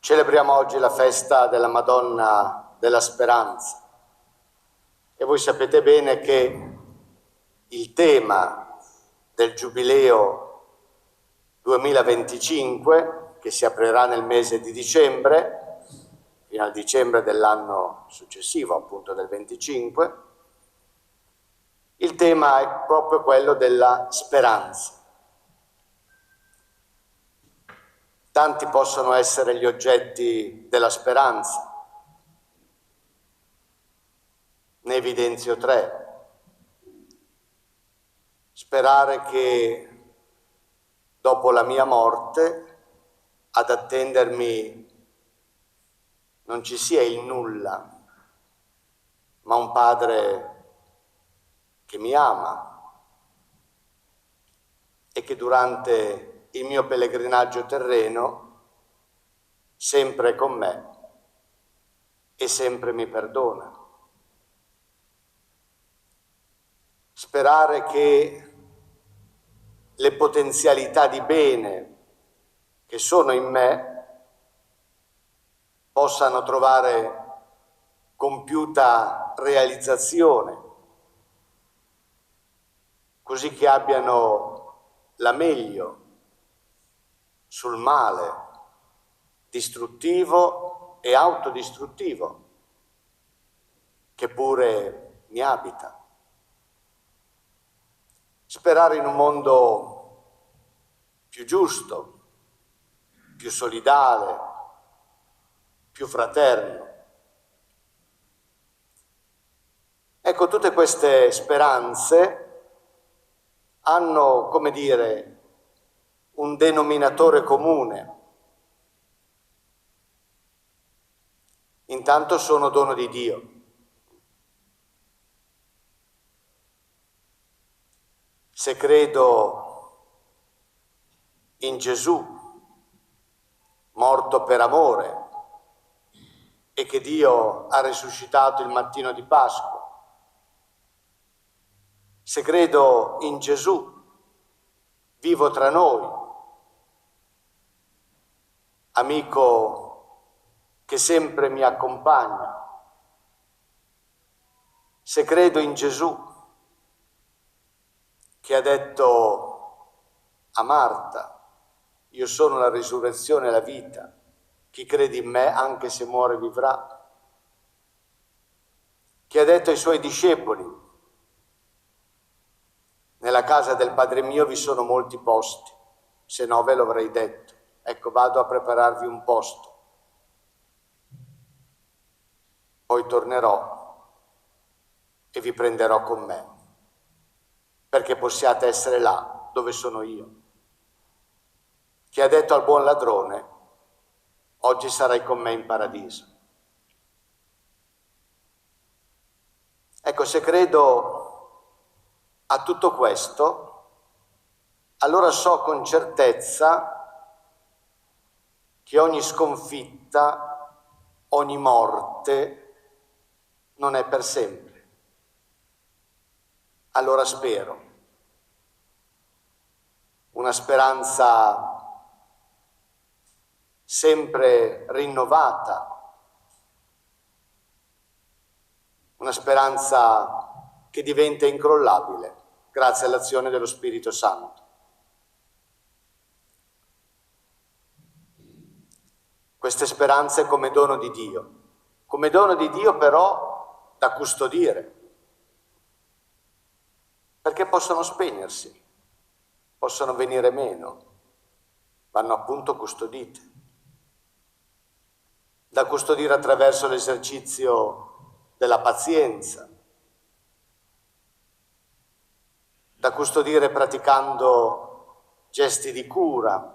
Celebriamo oggi la festa della Madonna della Speranza e voi sapete bene che il tema del Giubileo 2025, che si aprirà nel mese di dicembre, fino al dicembre dell'anno successivo, appunto del 25, il tema è proprio quello della speranza. Tanti possono essere gli oggetti della speranza. Ne evidenzio tre. Sperare che dopo la mia morte ad attendermi non ci sia il nulla, ma un Padre che mi ama e che durante il mio pellegrinaggio terreno sempre è con me e sempre mi perdona. Sperare che le potenzialità di bene che sono in me possano trovare compiuta realizzazione, così che abbiano la meglio sul male distruttivo e autodistruttivo che pure mi abita. Sperare in un mondo più giusto, più solidale, più fraterno. Ecco, tutte queste speranze hanno, come dire, un denominatore comune. Intanto sono dono di Dio. Se credo in Gesù, morto per amore, e che Dio ha risuscitato il mattino di Pasqua, se credo in Gesù, vivo tra noi, amico che sempre mi accompagna, se credo in Gesù, che ha detto a Marta: io sono la risurrezione e la vita, chi crede in me anche se muore vivrà, che ha detto ai suoi discepoli: nella casa del Padre mio vi sono molti posti, se no ve lo avrei detto, ecco, vado a prepararvi un posto, poi tornerò e vi prenderò con me, perché possiate essere là dove sono io. Che ha detto al buon ladrone: oggi sarai con me in paradiso. Ecco, se credo a tutto questo, allora so con certezza che ogni sconfitta, ogni morte non è per sempre. Allora spero. Una speranza sempre rinnovata, una speranza che diventa incrollabile grazie all'azione dello Spirito Santo. Queste speranze come dono di Dio però da custodire, perché possono spegnersi, possono venire meno, vanno appunto custodite. Da custodire attraverso l'esercizio della pazienza, da custodire praticando gesti di cura,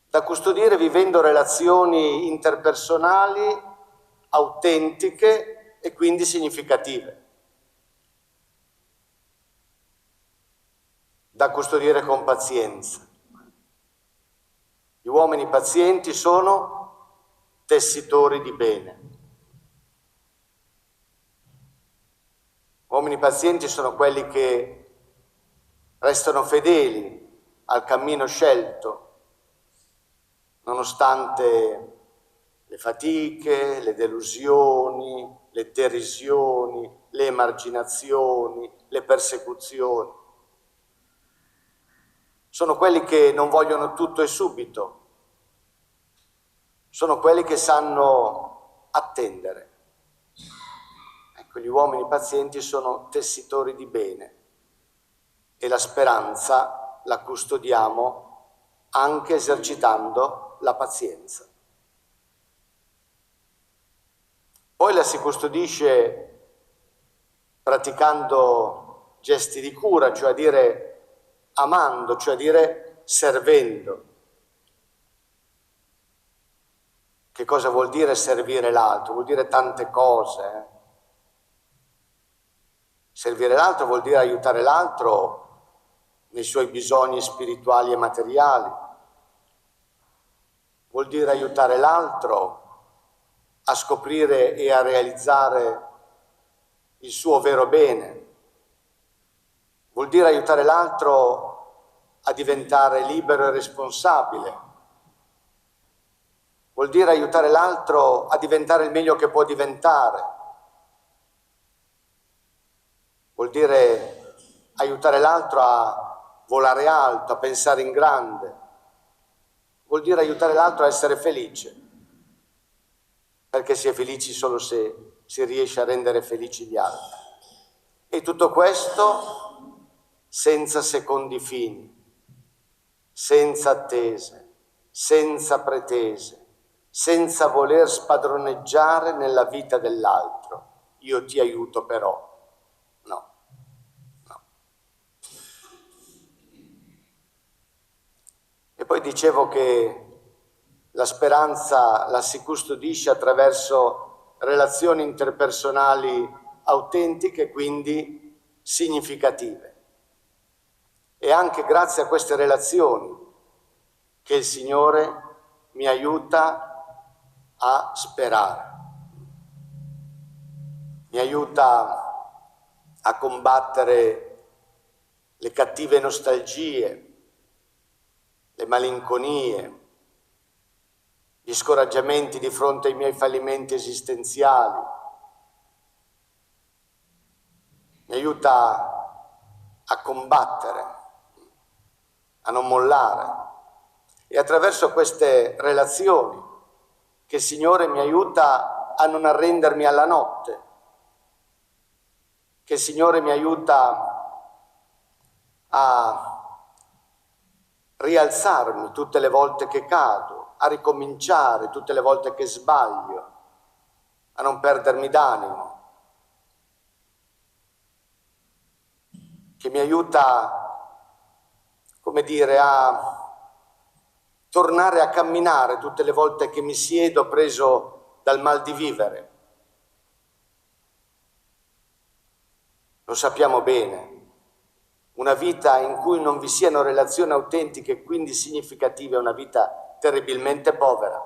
da custodire vivendo relazioni interpersonali autentiche e quindi significative, da custodire con pazienza. Gli uomini pazienti sono tessitori di bene. Uomini pazienti sono quelli che restano fedeli al cammino scelto, nonostante le fatiche, le delusioni, le derisioni, le emarginazioni, le persecuzioni. Sono quelli che non vogliono tutto e subito, sono quelli che sanno attendere. Ecco, gli uomini pazienti sono tessitori di bene e la speranza la custodiamo anche esercitando la pazienza. Poi la si custodisce praticando gesti di cura, cioè a dire amando, cioè a dire servendo. Che cosa vuol dire servire l'altro? Vuol dire tante cose. Servire l'altro vuol dire aiutare l'altro nei suoi bisogni spirituali e materiali. Vuol dire aiutare l'altro a scoprire e a realizzare il suo vero bene. Vuol dire aiutare l'altro a diventare libero e responsabile. Vuol dire aiutare l'altro a diventare il meglio che può diventare. Vuol dire aiutare l'altro a volare alto, a pensare in grande. Vuol dire aiutare l'altro a essere felice, perché si è felici solo se si riesce a rendere felici gli altri. E tutto questo senza secondi fini, senza attese, senza pretese, senza voler spadroneggiare nella vita dell'altro. Io ti aiuto però. No. E poi dicevo che la speranza la si custodisce attraverso relazioni interpersonali autentiche, quindi significative. E anche grazie a queste relazioni che il Signore mi aiuta a sperare, mi aiuta a combattere le cattive nostalgie, le malinconie, gli scoraggiamenti di fronte ai miei fallimenti esistenziali. Mi aiuta a combattere, a non mollare. E attraverso queste relazioni che il Signore mi aiuta a non arrendermi alla notte, che il Signore mi aiuta a rialzarmi tutte le volte che cado, a ricominciare tutte le volte che sbaglio, a non perdermi d'animo, che mi aiuta, come dire, a tornare a camminare tutte le volte che mi siedo preso dal mal di vivere. Lo sappiamo bene. Una vita in cui non vi siano relazioni autentiche e quindi significative è una vita terribilmente povera.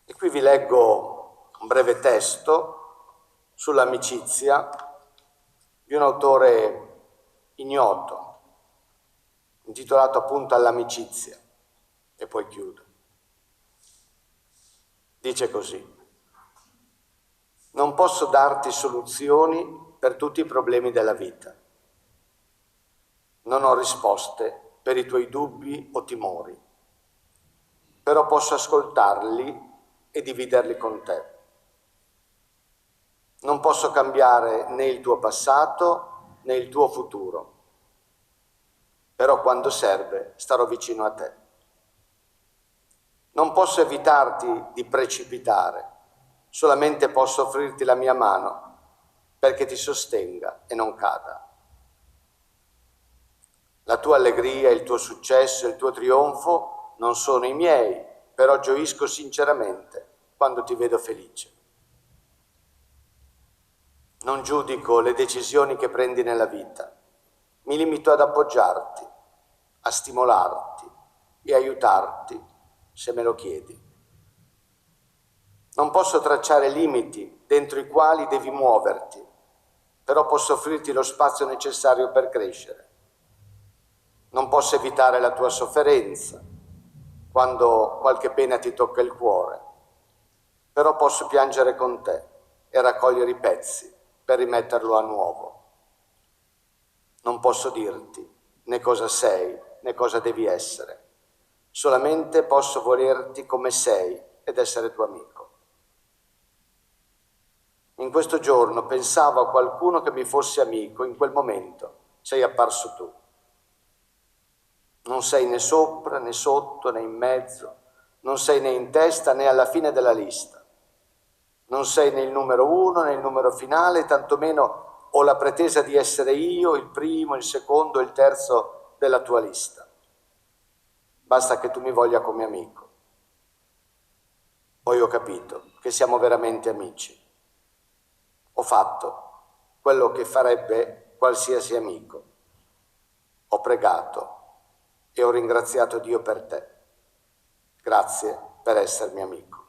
E qui vi leggo un breve testo sull'amicizia di un autore ignoto, intitolato appunto All'amicizia, e poi chiudo. Dice così: non posso darti soluzioni per tutti i problemi della vita. Non ho risposte per i tuoi dubbi o timori, però posso ascoltarli e dividerli con te. Non posso cambiare né il tuo passato né il tuo futuro, però quando serve starò vicino a te. Non posso evitarti di precipitare, solamente posso offrirti la mia mano perché ti sostenga e non cada. La tua allegria, il tuo successo e il tuo trionfo non sono i miei, però gioisco sinceramente quando ti vedo felice. Non giudico le decisioni che prendi nella vita, mi limito ad appoggiarti, a stimolarti e aiutarti se me lo chiedi. Non posso tracciare limiti dentro i quali devi muoverti, però posso offrirti lo spazio necessario per crescere. Non posso evitare la tua sofferenza quando qualche pena ti tocca il cuore, però posso piangere con te e raccogliere i pezzi per rimetterlo a nuovo. Non posso dirti né cosa sei né cosa devi essere, solamente posso volerti come sei ed essere tuo amico. In questo giorno pensavo a qualcuno che mi fosse amico, in quel momento sei apparso tu. Non sei né sopra, né sotto, né in mezzo, non sei né in testa né alla fine della lista. Non sei né il numero uno né il numero finale, tantomeno ho la pretesa di essere io il primo, il secondo, il terzo della tua lista. Basta che tu mi voglia come amico. Poi ho capito che siamo veramente amici. Ho fatto quello che farebbe qualsiasi amico. Ho pregato e ho ringraziato Dio per te. Grazie per essermi amico.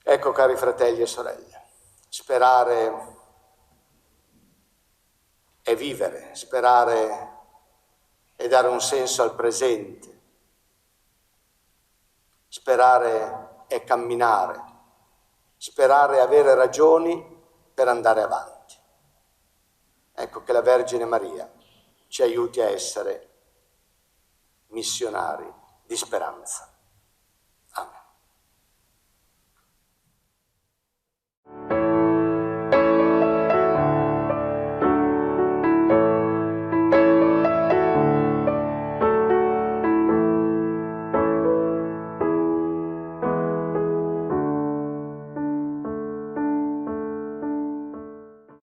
Ecco, cari fratelli e sorelle, sperare è vivere, sperare è dare un senso al presente, sperare è camminare, sperare è avere ragioni per andare avanti. Ecco che la Vergine Maria ci aiuti a essere missionari di speranza.